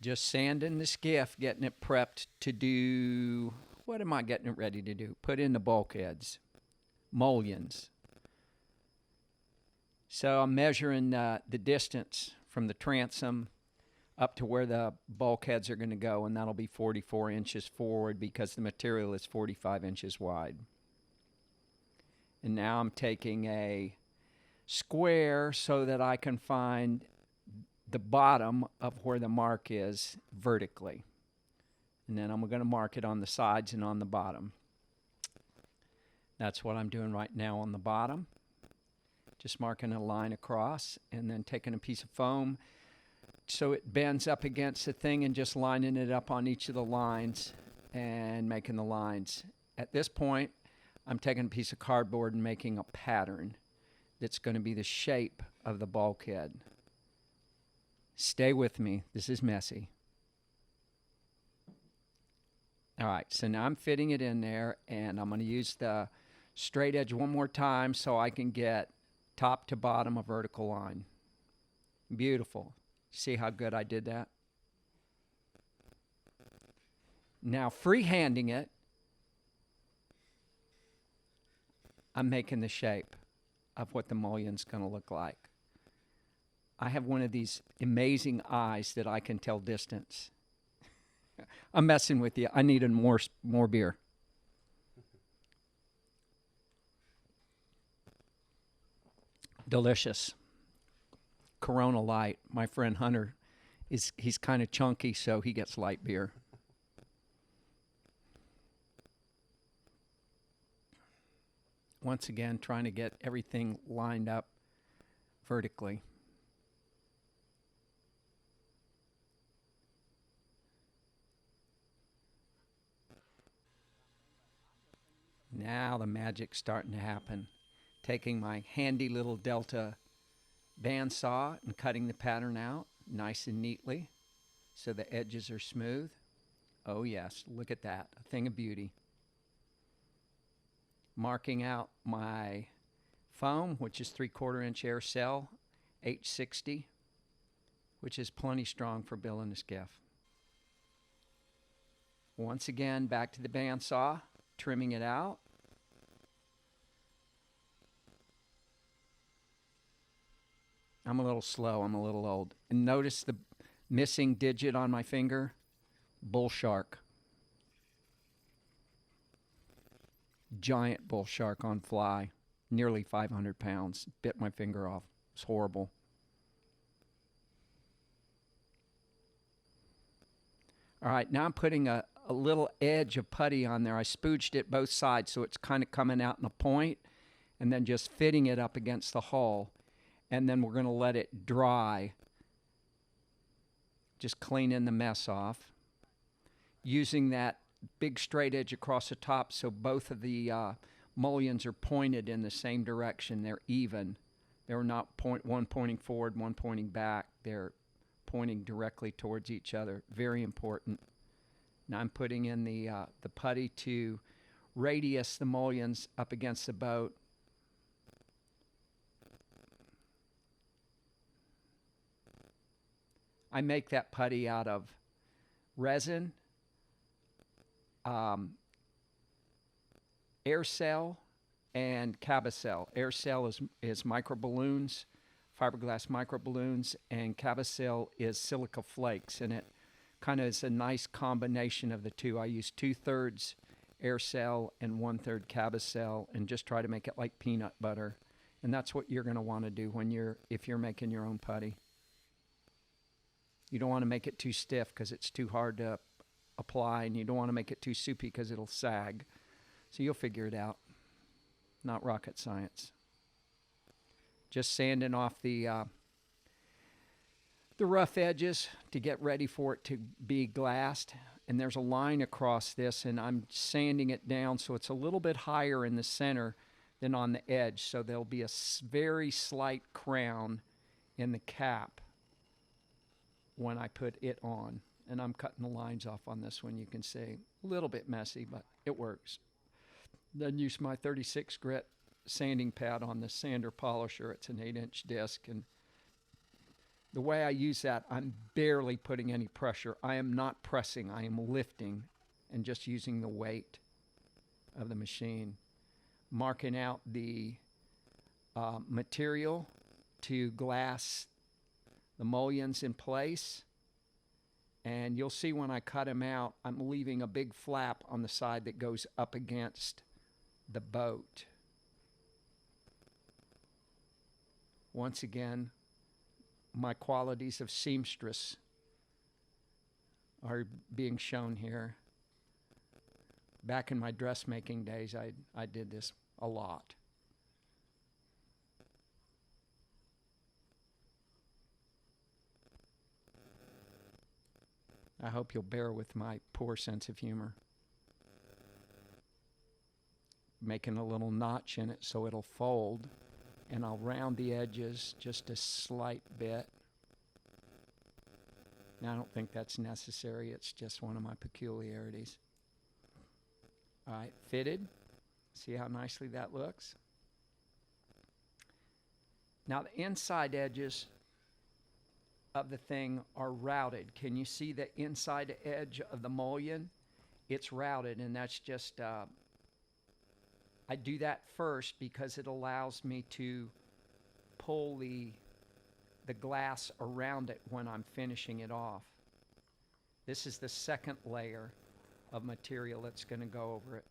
Just sanding the skiff, getting it prepped to do. What am I getting it ready to do? Put in the bulkheads, mullions. So I'm measuring the distance from the transom up to where the bulkheads are going to go, and that'll be 44 inches forward because the material is 45 inches wide. And now I'm taking a square so that I can find the bottom of where the mark is vertically. And then I'm going to mark it on the sides and on the bottom. That's what I'm doing right now on the bottom. Just marking a line across and then taking a piece of foam so it bends up against the thing and just lining it up on each of the lines and making the lines. At this point, I'm taking a piece of cardboard and making a pattern that's going to be the shape of the bulkhead. Stay with me. This is messy. All right, so now I'm fitting it in there, and I'm going to use the straight edge one more time so I can get top to bottom a vertical line. Beautiful. See how good I did that? Now, freehanding it, I'm making the shape of what the mullion's going to look like. I have one of these amazing eyes that I can tell distance. I'm messing with you. I needed more beer. Delicious. Corona Light. My friend Hunter, he's kind of chunky, so he gets light beer. Once again, trying to get everything lined up vertically. Now the magic's starting to happen. Taking my handy little Delta bandsaw and cutting the pattern out nice and neatly so the edges are smooth. Oh yes, look at that, a thing of beauty. Marking out my foam, which is 3/4 inch air cell, H60, which is plenty strong for building a skiff. Once again, back to the bandsaw, trimming it out. I'm a little slow, I'm a little old. And notice the missing digit on my finger, bull shark. Giant bull shark on fly, nearly 500 pounds. Bit my finger off. It's horrible. All right, now I'm putting a little edge of putty on there. I spooged it both sides so it's kind of coming out in a point, and then just fitting it up against the hull. And then we're going to let it dry. Just cleaning the mess off. Using that big straight edge across the top so both of the mullions are pointed in the same direction. They're even. They're not one pointing forward, one pointing back. They're pointing directly towards each other. Very important. Now I'm putting in the putty to radius the mullions up against the boat. I make that putty out of resin, air cell, and Cabacel. Air cell is micro balloons, fiberglass micro balloons, and Cabacel is silica flakes, and it kind of is a nice combination of the two. I use 2/3 air cell and 1/3 Cabacel, and just try to make it like peanut butter. And that's what you're going to want to do if you're making your own putty. You don't want to make it too stiff because it's too hard to apply, and you don't want to make it too soupy because it'll sag. So you'll figure it out. Not rocket science. Just sanding off the rough edges to get ready for it to be glassed. And there's a line across this, and I'm sanding it down so it's a little bit higher in the center than on the edge. So there'll be a very slight crown in the cap when I put it on. And I'm cutting the lines off on this one, you can see. A little bit messy, but it works. Then use my 36 grit sanding pad on the sander polisher. It's an 8-inch disc, and The way I use that, I'm barely putting any pressure. I am not pressing, I am lifting and just using the weight of the machine. Marking out the material to glass the mullions in place. And you'll see when I cut them out, I'm leaving a big flap on the side that goes up against the boat. Once again, my qualities of seamstress are being shown here. Back in my dressmaking days, I did this a lot. I hope you'll bear with my poor sense of humor. Making a little notch in it so it'll fold, and I'll round the edges just a slight bit. Now, I don't think that's necessary. It's just one of my peculiarities. All right, fitted. See how nicely that looks? Now, the inside edges of the thing are routed. Can you see the inside edge of the mullion? It's routed, and that's just, I do that first because it allows me to pull the glass around it when I'm finishing it off. This is the second layer of material that's going to go over it.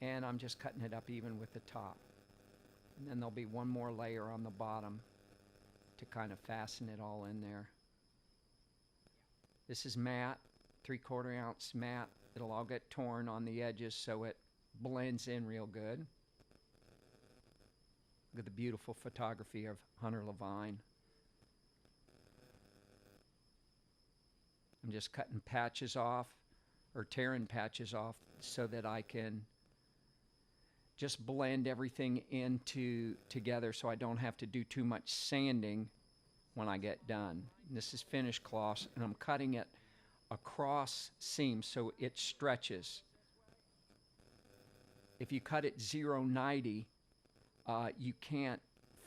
And I'm just cutting it up even with the top. And then there'll be one more layer on the bottom to kind of fasten it all in there. This is matte, 3/4 ounce matte. It'll all get torn on the edges so it blends in real good. Look at the beautiful photography of Hunter Levine. I'm just cutting patches off or tearing patches off so that I can just blend everything together so I don't have to do too much sanding when I get done. And this is finished cloth, and I'm cutting it across seams so it stretches. If you cut it 0.90, you can't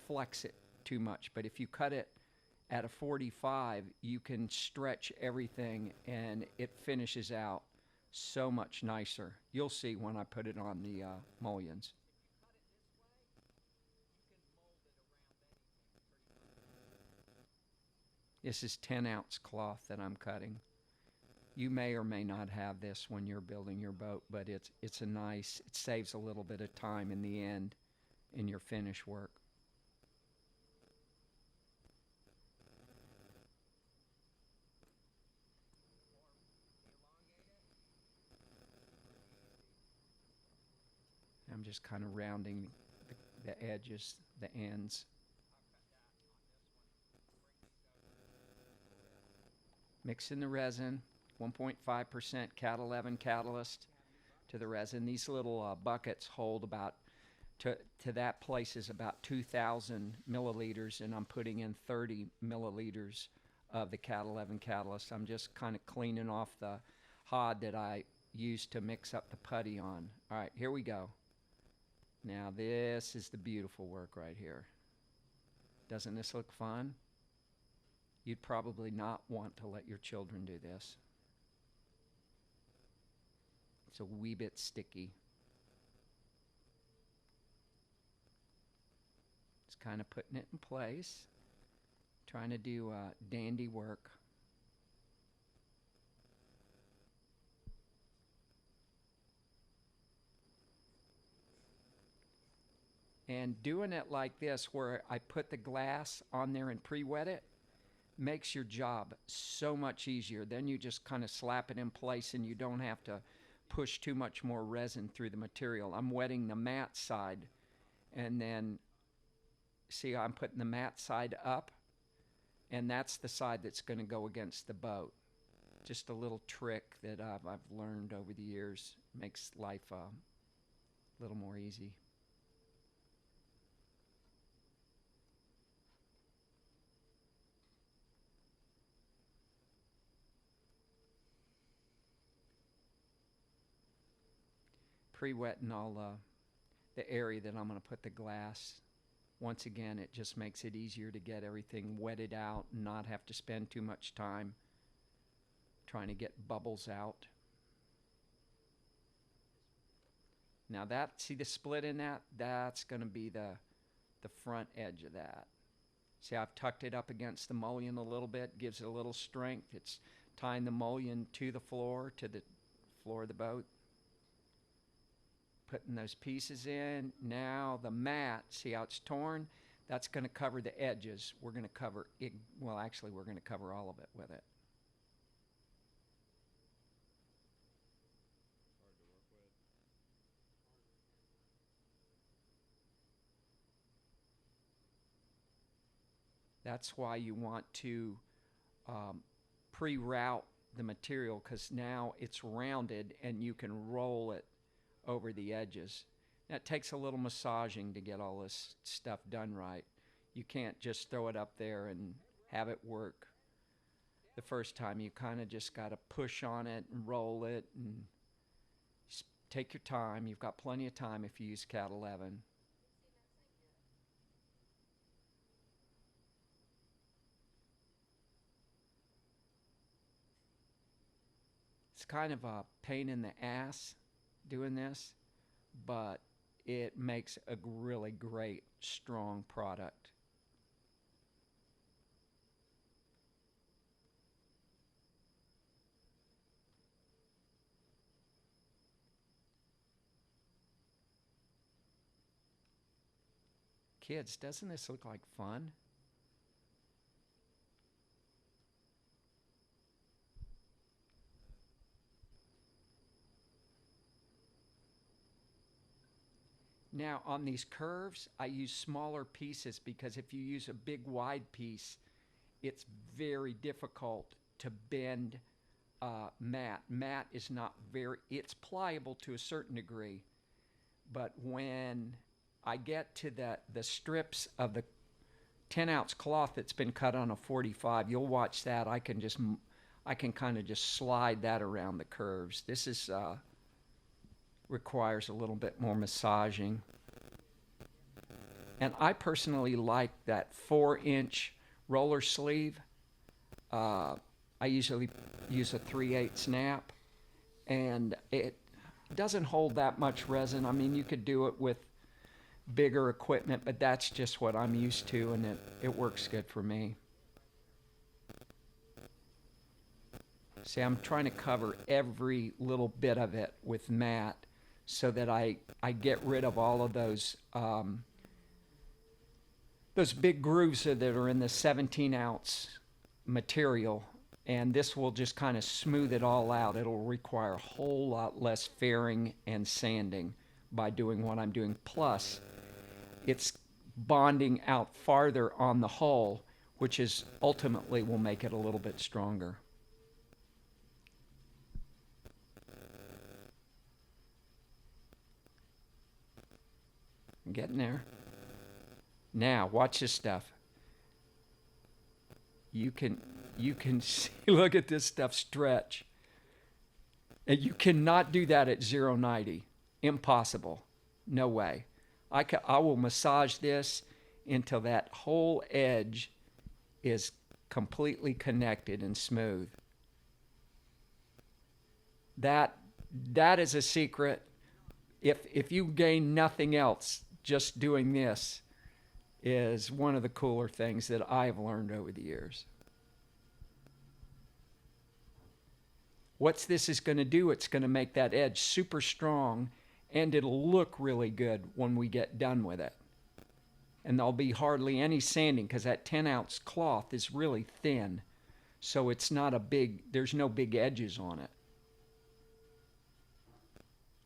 flex it too much. But if you cut it at a 45, you can stretch everything, and it finishes out so much nicer. You'll see when I put it on the mullions. This is 10-ounce cloth that I'm cutting. You may or may not have this when you're building your boat, but it's a nice, it saves a little bit of time in the end in your finish work. I'm just kind of rounding the edges, the ends. Mixing the resin, 1.5% Cat 11 catalyst to the resin. These little buckets hold about, to that place is about 2,000 milliliters, and I'm putting in 30 milliliters of the Cat 11 catalyst. I'm just kind of cleaning off the hod that I used to mix up the putty on. All right, here we go. Now this is the beautiful work right here. Doesn't this look fun? You'd probably not want to let your children do this. It's a wee bit sticky. Just kind of putting it in place, trying to do dandy work. And doing it like this, where I put the glass on there and pre-wet it, makes your job so much easier. Then you just kind of slap it in place and you don't have to push too much more resin through the material. I'm wetting the matte side, and then see, I'm putting the matte side up, and that's the side that's going to go against the boat. Just a little trick that I've learned over the years. Makes life a little more easy. Pre-wetting all the area that I'm going to put the glass once again, it just makes it easier to get everything wetted out and not have to spend too much time trying to get bubbles out. Now that, see the split in that? That's going to be the front edge of that. See, I've tucked it up against the mullion a little bit, gives it a little strength. It's tying the mullion to the floor of the boat. Putting those pieces in. Now the mat, see how it's torn? That's going to cover the edges. We're going to cover it, well, actually, we're going to cover all of it with it. That's why you want to pre-route the material, because now it's rounded and you can roll it over the edges. That takes a little massaging to get all this stuff done right. You can't just throw it up there and have it work the first time. You kind of just got to push on it and roll it and take your time. You've got plenty of time if you use Cat 11. It's kind of a pain in the ass doing this, but it makes a really great, strong product. Kids, doesn't this look like fun? Now on these curves, I use smaller pieces because if you use a big wide piece, it's very difficult to bend mat. Mat is not it's pliable to a certain degree, but when I get to the strips of the 10-ounce cloth that's been cut on a 45, you'll watch that. I can kind of just slide that around the curves. This is requires a little bit more massaging. And I personally like that 4-inch roller sleeve. I usually use a 3/8 snap, and it doesn't hold that much resin. I mean, you could do it with bigger equipment, but that's just what I'm used to, and it works good for me. See, I'm trying to cover every little bit of it with mat so that I get rid of all of those big grooves that are in the 17-ounce material, and this will just kind of smooth it all out. It'll require a whole lot less fairing and sanding by doing what I'm doing. Plus, it's bonding out farther on the hull, which is ultimately will make it a little bit stronger. I'm getting there. Now, watch this stuff. You can see, look at this stuff stretch. And you cannot do that at 0.90. Impossible. No way. I will massage this until that whole edge is completely connected and smooth. That is a secret. If you gain nothing else, just doing this is one of the cooler things that I've learned over the years. What this is going to do, it's going to make that edge super strong, and it'll look really good when we get done with it. And there'll be hardly any sanding because that 10-ounce cloth is really thin, so it's not there's no big edges on it.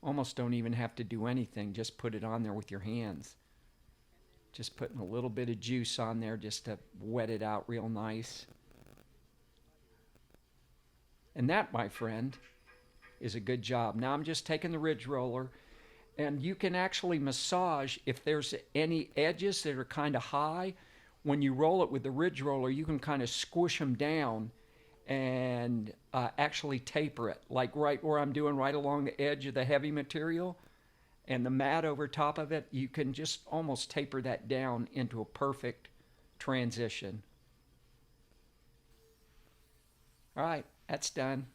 Almost don't even have to do anything, just put it on there with your hands. Just putting a little bit of juice on there just to wet it out real nice. And that, my friend, is a good job. Now I'm just taking the ridge roller, and you can actually massage if there's any edges that are kind of high. When you roll it with the ridge roller, you can kind of squish them down and actually taper it, like right where I'm doing, right along the edge of the heavy material. And the mat over top of it, you can just almost taper that down into a perfect transition. All right, that's done.